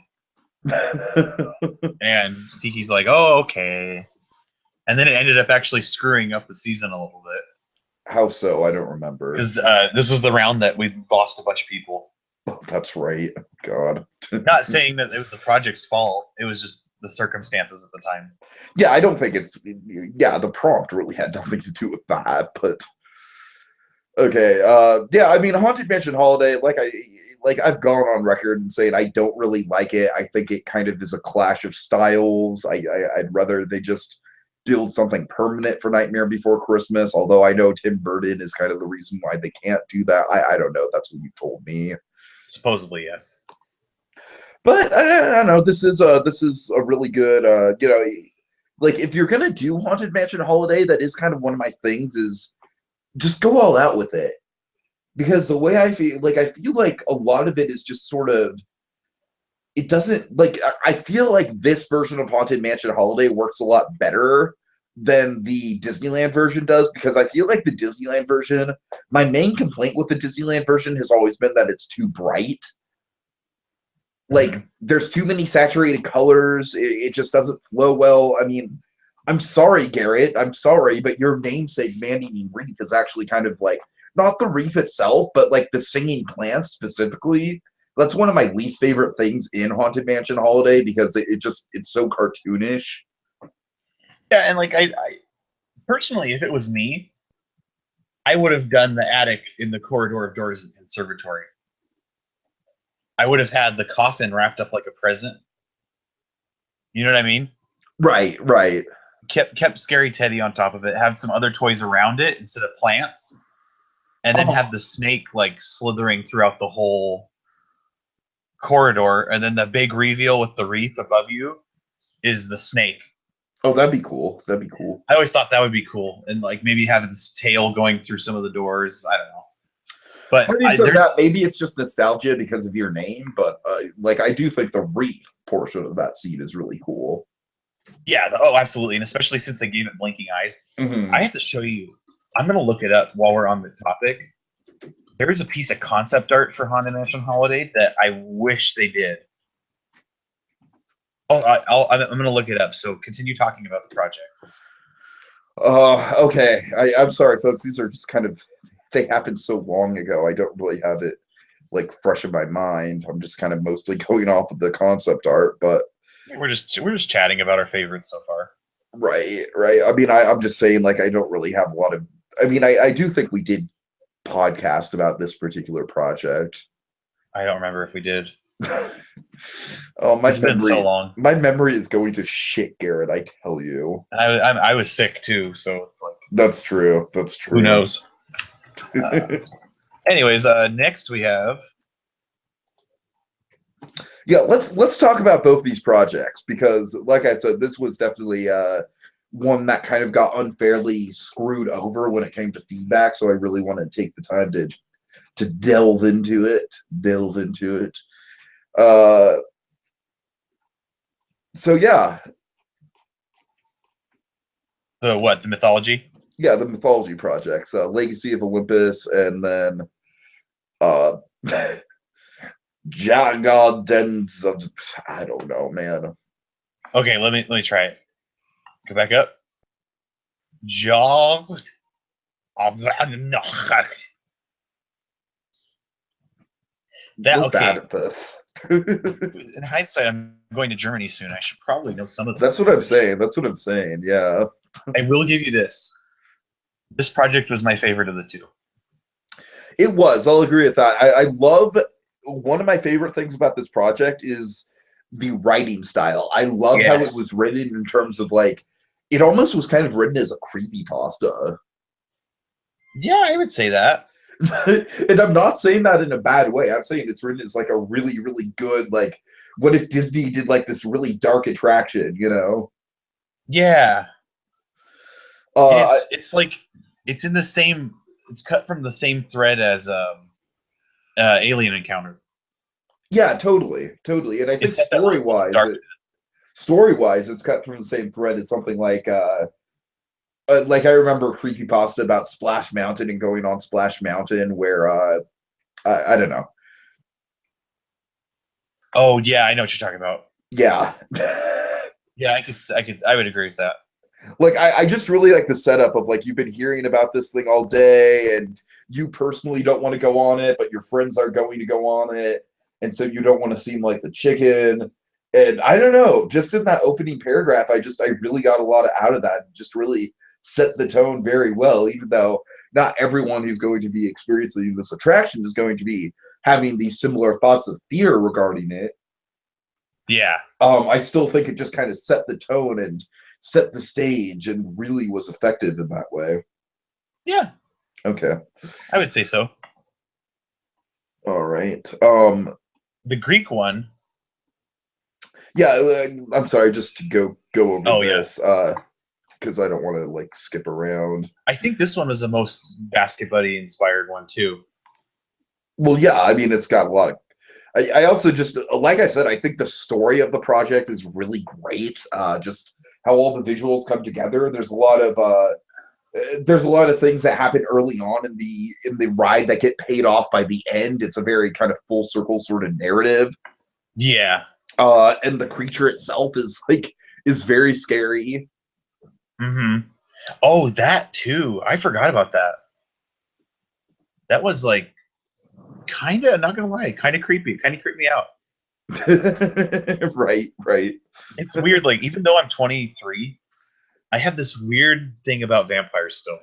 and Tiki's like, "Oh, okay," and then it ended up actually screwing up the season a little bit. How so? I don't remember. Because this was the round that we lost a bunch of people. Oh, that's right. God. Not saying that it was the project's fault. It was just the circumstances at the time. Yeah, I don't think it's. Yeah, the prompt really had nothing to do with that, but. Okay. Yeah, I mean, Haunted Mansion Holiday, I've gone on record and saying I don't really like it. I think it kind of is a clash of styles. I'd rather they just build something permanent for Nightmare Before Christmas, although I know Tim Burton is kind of the reason why they can't do that. I don't know. That's what you told me. Supposedly, yes. But I don't know. This is a really good, like if you're gonna do Haunted Mansion Holiday, that is kind of one of my things is just go all out with it. Because the way I feel like a lot of it is just sort of, it doesn't, like, I feel like this version of Haunted Mansion Holiday works a lot better than the Disneyland version does, because I feel like the Disneyland version, my main complaint with the Disneyland version has always been that it's too bright. Like, there's too many saturated colors. It just doesn't flow well. I mean, I'm sorry, Garrett. I'm sorry, but your namesake, ManEatingWreath, is actually kind of like, not the wreath itself, but like the singing plants specifically. That's one of my least favorite things in Haunted Mansion Holiday because it's so cartoonish. Yeah, and like I personally, if it was me, I would have done the attic in the corridor of doors and conservatory. I would have had the coffin wrapped up like a present. You know what I mean? Right. Kept Scary Teddy on top of it. Have some other toys around it instead of plants. And then have the snake like slithering throughout the whole corridor, and then the big reveal with the wreath above you is the snake. Oh, that'd be cool. I always thought that would be cool, and like maybe having this tail going through some of the doors. I don't know, but maybe it's just nostalgia because of your name, but like I do think the wreath portion of that scene is really cool. Yeah. Oh, absolutely, and especially since they gave it blinking eyes. Mm-hmm. I have to show you. I'm going to look it up while we're on the topic. There is a piece of concept art for Haunted Mansion Holiday that I wish they did. I'm going to look it up. So continue talking about the project. Okay. I'm sorry, folks. These are just kind of, they happened so long ago. I don't really have it like fresh in my mind. I'm just kind of mostly going off of the concept art, but we're just chatting about our favorites so far. Right. I mean, I'm just saying, like, I don't really have a lot of. I mean, I do think we did podcast about this particular project. I don't remember if we did. Oh, it's been so long. My memory is going to shit, Garrett. I tell you. I was sick too, so it's like. That's true. Who knows? Anyways, next we have. Yeah, let's talk about both these projects because, like I said, this was definitely one that kind of got unfairly screwed over when it came to feedback. So I really want to take the time to delve into it. So yeah. The what? The mythology? Yeah, the mythology projects. Legacy of Olympus, and then Jagodens of, I don't know, man. Okay, let me try it. Go back up. We're bad at this. In hindsight, I'm going to Germany soon. I should probably know some of them. That's what I'm saying. Yeah. I will give you this. This project was my favorite of the two. It was. I'll agree with that. I love. One of my favorite things about this project is the writing style. I love how it was written in terms of like, it almost was kind of written as a creepypasta. Yeah, I would say that. And I'm not saying that in a bad way. I'm saying it's written as like a really, really good, like, what if Disney did like this really dark attraction, you know? Yeah. It's like, it's in the same, it's cut from the same thread as Alien Encounter. Yeah, totally. And I think story-wise, it's cut from the same thread as something like I remember creepypasta about Splash Mountain and going on Splash Mountain, where I don't know. Oh yeah, I know what you're talking about. Yeah. Yeah, I would agree with that. Like I just really like the setup of like you've been hearing about this thing all day and you personally don't want to go on it, but your friends are going to go on it, and so you don't want to seem like the chicken. And I don't know, just in that opening paragraph, I really got a lot out of that. Just really set the tone very well, even though not everyone who's going to be experiencing this attraction is going to be having these similar thoughts of fear regarding it. Yeah. I still think it just kind of set the tone and set the stage and really was effective in that way. Yeah. Okay. I would say so. All right. The Greek one. Yeah, I'm sorry, just to go over Yeah. this, because I don't want to like skip around. I think this one was the most Basket Buddy inspired one too. Well, yeah, I mean, it's got a lot of. I also just, like I said, I think the story of the project is really great. Just how all the visuals come together. There's a lot of things that happen early on in the ride that get paid off by the end. It's a very kind of full circle sort of narrative. Yeah. And the creature itself is very scary. Mm-hmm. Oh, that too. I forgot about that. That was like kind of, not gonna lie, kind of creepy. Kind of creeped me out. Right. It's weird. Like, even though I'm 23, I have this weird thing about vampires still.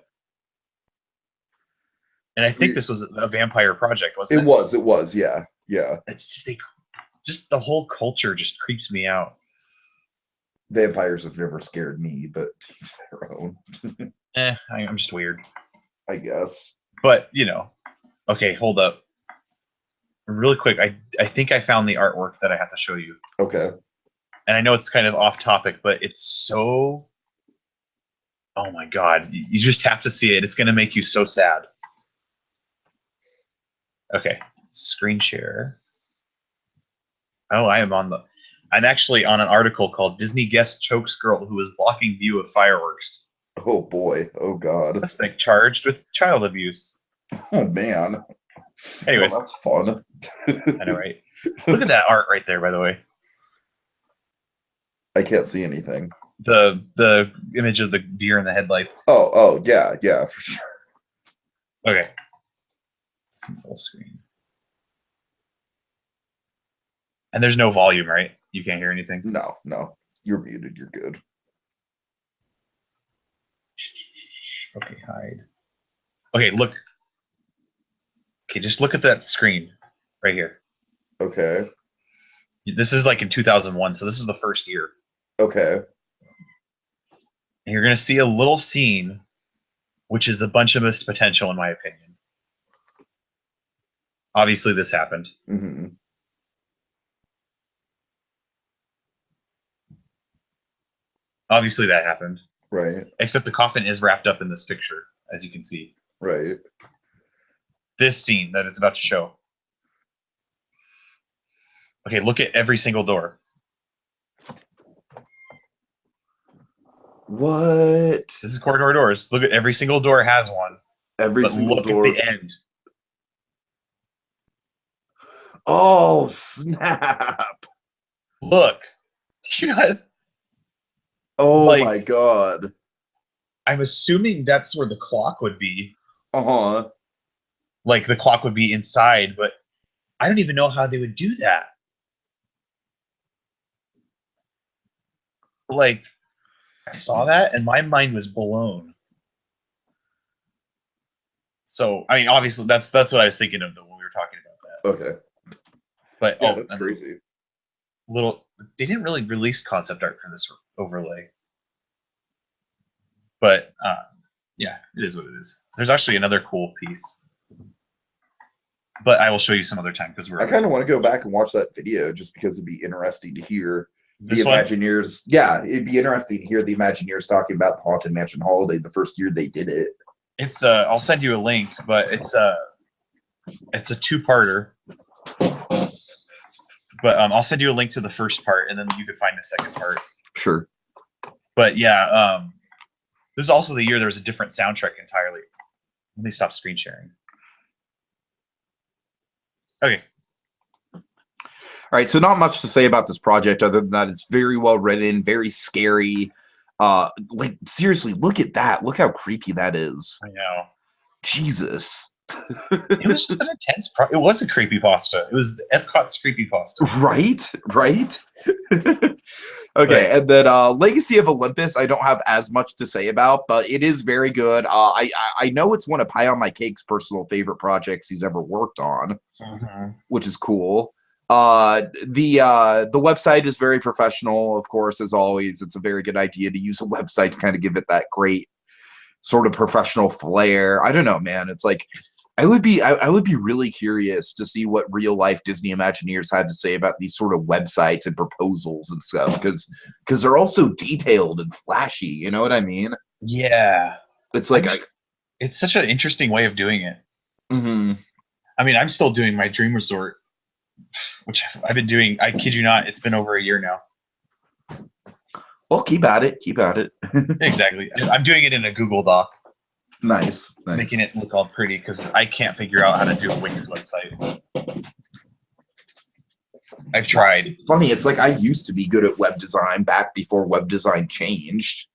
And I think this was a vampire project, wasn't it? It was, yeah. It's just the whole culture just creeps me out. Vampires have never scared me, but to each their own. I'm just weird. I guess. But, okay, hold up. Really quick, I think I found the artwork that I have to show you. Okay. And I know it's kind of off topic, but it's so... Oh my god, you just have to see it. It's going to make you so sad. Okay, screen share. Oh, I'm actually on an article called Disney Guest Chokes Girl Who is Blocking View of Fireworks. Oh boy. Oh god. Suspect charged with child abuse. Oh man. Anyways. Well, that's fun. I know, right? Look at that art right there, by the way. I can't see anything. The image of the deer in the headlights. Oh, yeah, for sure. Okay. Some full screen. And there's no volume, right? You can't hear anything? No. You're muted. You're good. Okay, hide. Okay, look. Okay, just look at that screen right here. Okay. This is like in 2001, so this is the first year. Okay. And you're going to see a little scene, which is a bunch of missed potential, in my opinion. Obviously, this happened. Mm-hmm. Obviously, that happened. Right. Except the coffin is wrapped up in this picture, as you can see. Right. This scene that it's about to show. Okay, look at every single door. What? This is corridor doors. Look at every single door has one. Every but single look door. At the end. Oh, snap. Look. Do you know? Oh, like, my God. I'm assuming that's where the clock would be. Uh-huh. Like, the clock would be inside, but I don't even know how they would do that. Like, I saw that, and my mind was blown. So, I mean, obviously, that's what I was thinking of when we were talking about that. Okay. But, yeah, that's crazy. They didn't really release concept art for this overlay. But, yeah, it is what it is. There's actually another cool piece. But I will show you some other time because I kind of want to go back and watch that video just because it'd be interesting to hear this the Imagineers. Yeah, it'd be interesting to hear the Imagineers talking about the Haunted Mansion Holiday the first year they did it. It's I'll send you a link, but it's a two-parter. But I'll send you a link to the first part, and then you can find the second part. Sure. But yeah, this is also the year there was a different soundtrack entirely. Let me stop screen sharing. Okay. right, so not much to say about this project other than that it's very well written, very scary. Like seriously, look at that. Look how creepy that is. I know. Jesus. It was just an intense. It was a creepypasta. It was Epcot's creepypasta. Right. Okay, and then Legacy of Olympus, I don't have as much to say about, but it is very good. I know it's one of Pie on My Cake's personal favorite projects he's ever worked on, which is cool. The website is very professional, of course, as always. It's a very good idea to use a website to kind of give it that great sort of professional flair. I don't know, man. It's like I would be really curious to see what real life Disney Imagineers had to say about these sort of websites and proposals and stuff, because they're all so detailed and flashy. You know what I mean? Yeah. It's like it's such an interesting way of doing it. Mm-hmm. I mean, I'm still doing my Dream Resort, which I've been doing. I kid you not, it's been over a year now. Well, keep at it. Exactly. I'm doing it in a Google Doc. Nice. Making it look all pretty because I can't figure out how to do a Wix website. I've tried. It's funny. It's like I used to be good at web design back before web design changed.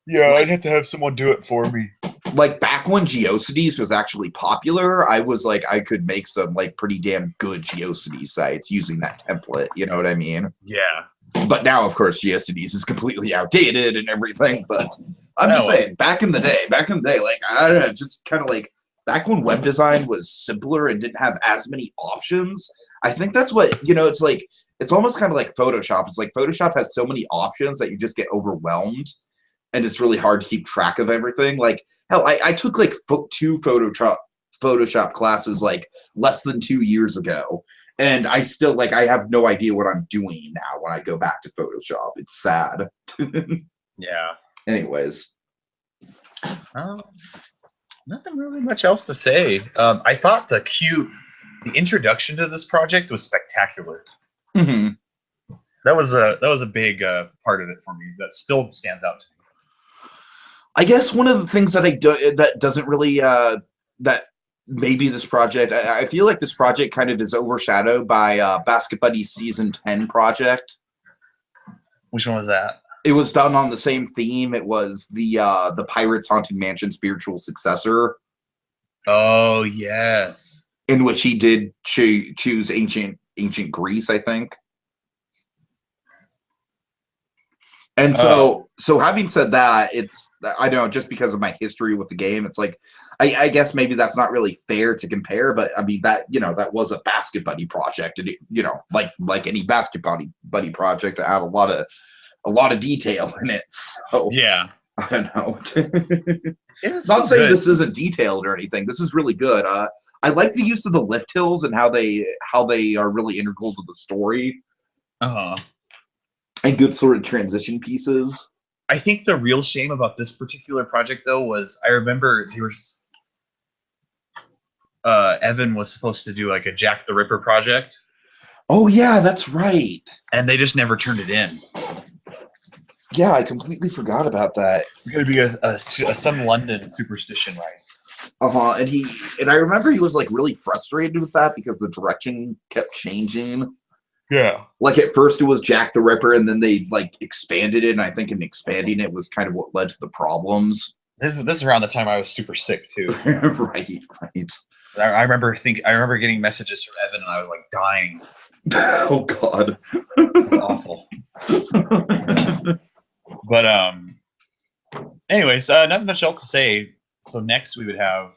Yeah, I'd have to have someone do it for me. Like back when GeoCities was actually popular, I was like, I could make some like pretty damn good GeoCities sites using that template. You know what I mean? Yeah. But now, of course, GeoCities is completely outdated and everything. But I'm just saying, back in the day, like, I don't know, just kind of like back when web design was simpler and didn't have as many options. I think that's what, it's like, it's almost kind of like Photoshop. It's like Photoshop has so many options that you just get overwhelmed. And it's really hard to keep track of everything. Like, hell, I took like 2 Photoshop classes like less than 2 years ago. And I still, like, I have no idea what I'm doing now when I go back to Photoshop. It's sad. Yeah. Anyways. Nothing really much else to say. I thought the introduction to this project was spectacular. Mm-hmm. That was a big part of it for me. That still stands out to me. I guess one of the things that that doesn't really that maybe this project, I feel like this project kind of is overshadowed by Basket Buddy's season 10 project. Which one was that? It was done on the same theme. It was the Pirates Haunted Mansion spiritual successor. Oh yes. In which he did choose ancient Greece, I think. And so having said that, I don't know, just because of my history with the game, it's like, I guess maybe that's not really fair to compare, but I mean that was a Basket Buddy project, and like any Basket Buddy project, it had a lot of detail in it. So yeah, I don't know. Not saying this isn't detailed or anything. This is really good. I like the use of the lift hills and how they are really integral to the story. And good sort of transition pieces. I think the real shame about this particular project, though, was I remember Evan was supposed to do like a Jack the Ripper project. Oh yeah, that's right. And they just never turned it in. Yeah, I completely forgot about that. It's going to be some London superstition, right? And I remember he was like really frustrated with that because the direction kept changing. Yeah. Like at first it was Jack the Ripper, and then they like expanded it, and I think in expanding it was kind of what led to the problems. This is around the time I was super sick too. Right. I remember getting messages from Evan, and I was like dying. Oh God. It was awful. But anyways, nothing much else to say. So next we would have,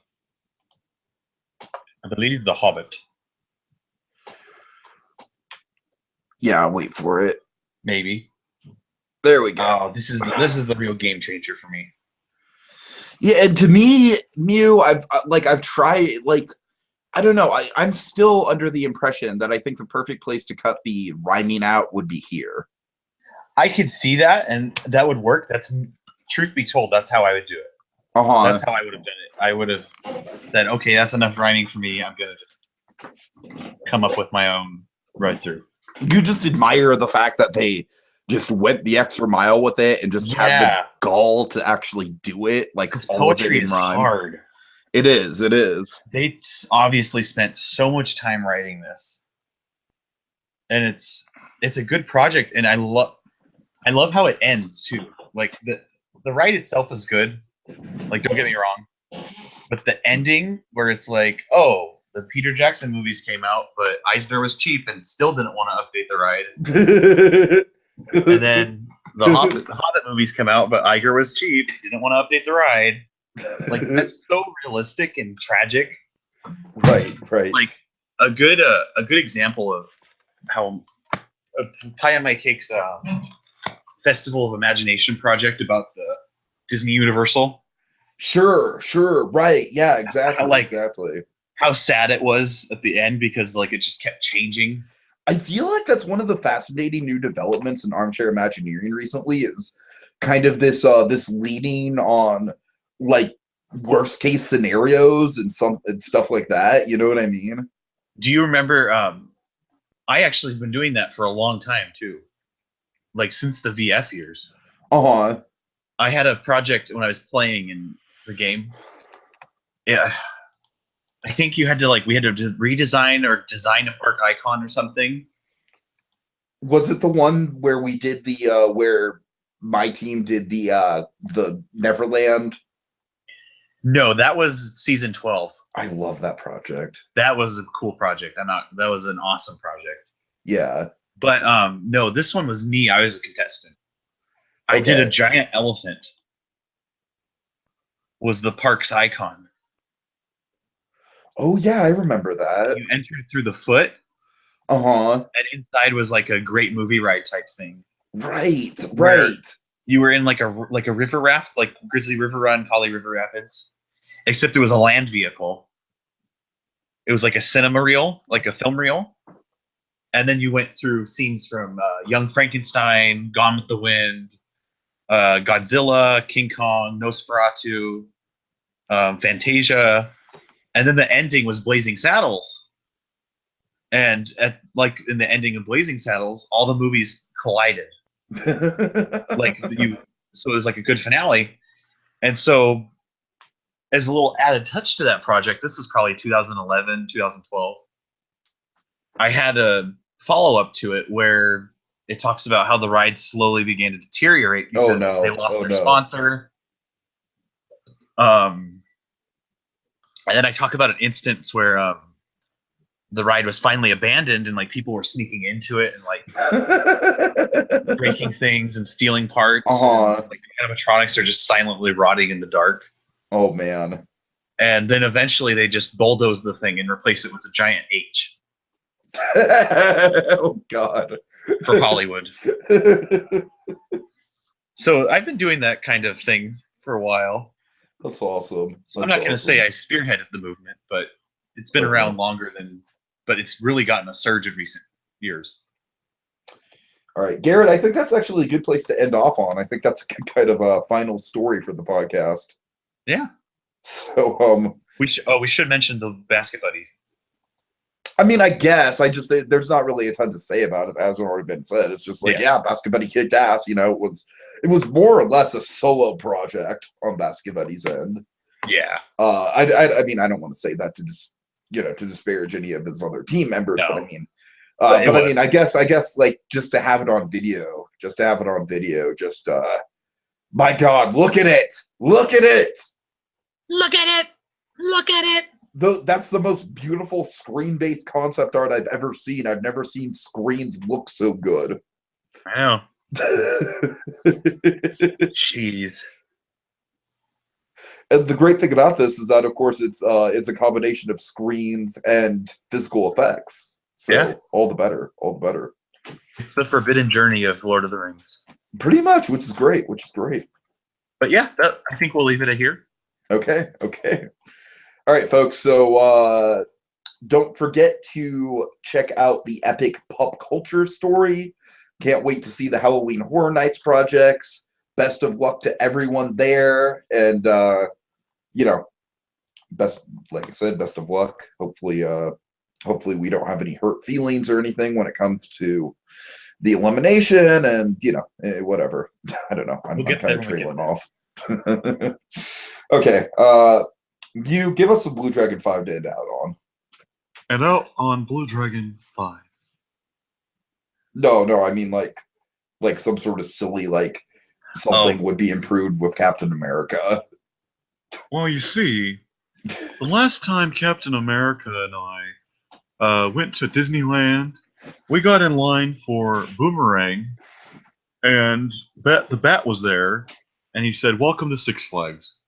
I believe, The Hobbit. Yeah, I'll wait for it. Maybe. There we go. Oh, this is the real game changer for me. Yeah, and to me, Mew, I've tried, like, I don't know, I'm still under the impression that I think the perfect place to cut the rhyming out would be here. I could see that, and that would work. That's, truth be told, that's how I would do it. That's how I would have done it. I would have said, okay, that's enough rhyming for me. I'm going to just come up with my own right through. You just admire the fact that they just went the extra mile with it and just had the gall to actually do it. Like, poetry is hard. It is. They obviously spent so much time writing this. and it's a good project, and I love how it ends too. Like the ride itself is good. Like, don't get me wrong, but the ending where it's like, oh, the Peter Jackson movies came out, but Eisner was cheap and still didn't want to update the ride. And then the Hobbit movies come out, but Iger was cheap, didn't want to update the ride. Like, that's so realistic and tragic. Right. Like a good example of how Pie on My Cake's Festival of Imagination project about the Disney Universal. Sure, right, yeah, exactly. How sad it was at the end because like it just kept changing. I feel like that's one of the fascinating new developments in armchair Imagineering recently is kind of this leading on like worst case scenarios and stuff like that. You know what I mean? Do you remember? I actually have been doing that for a long time too, like since the VF years. I had a project when I was playing in the game. Yeah, I think we had to redesign or design a park icon or something. Was it the one where we did the where my team did the Neverland? No, that was season 12. I love that project. That was a cool project. That was an awesome project. Yeah. But no, this one was me. I was a contestant. I did a giant elephant. Was the park's icon. Oh yeah, I remember that. You entered through the foot. And inside was like a great movie ride type thing. Right. You were in like a river raft, like Grizzly River Run, Holly River Rapids, except it was a land vehicle. It was like a cinema reel, like a film reel. And then you went through scenes from Young Frankenstein, Gone with the Wind, Godzilla, King Kong, Nosferatu, Fantasia, and then the ending was Blazing Saddles. And in the ending of Blazing Saddles, all the movies collided. So it was like a good finale. And so, as a little added touch to that project, this is probably 2011, 2012. I had a follow up to it where it talks about how the ride slowly began to deteriorate because they lost their sponsor. And then I talk about an instance where the ride was finally abandoned and like people were sneaking into it and like breaking things and stealing parts. And, like the animatronics are just silently rotting in the dark. Oh man. And then eventually they just bulldoze the thing and replace it with a giant H. Oh god. For Hollywood. So I've been doing that kind of thing for a while. That's awesome. So I'm not going to say I spearheaded the movement, but it's been around longer but it's really gotten a surge in recent years. All right, Garrett, I think that's actually a good place to end off on. I think that's kind of a final story for the podcast. Yeah. So we should mention the Basket Buddy. I mean, I guess there's not really a ton to say about it, as already been said. It's just like, Basket Buddy kicked ass. You know, it was more or less a solo project on Basket Buddy's end. Yeah. I mean, I don't want to say that to just to disparage any of his other team members, but I mean, I guess like just to have it on video, my God, look at it. That's the most beautiful screen-based concept art I've ever seen. I've never seen screens look so good. I know. Jeez. And the great thing about this is that, of course, it's a combination of screens and physical effects. So all the better. It's the forbidden journey of Lord of the Rings. Pretty much, which is great. But yeah, I think we'll leave it at here. Okay. All right, folks. So don't forget to check out the epic pop culture story. Can't wait to see the Halloween Horror Nights projects. Best of luck to everyone there. And, best of luck. Hopefully we don't have any hurt feelings or anything when it comes to the elimination and, whatever. I don't know. I'm kind of trailing off. Okay. You give us a Blue Dragon 5 to end out on. And out on Blue Dragon 5. No, I mean like some sort of silly like something would be improved with Captain America. Well, you see, the last time Captain America and I went to Disneyland, we got in line for Boomerang, and the Bat was there, and he said, "Welcome to Six Flags."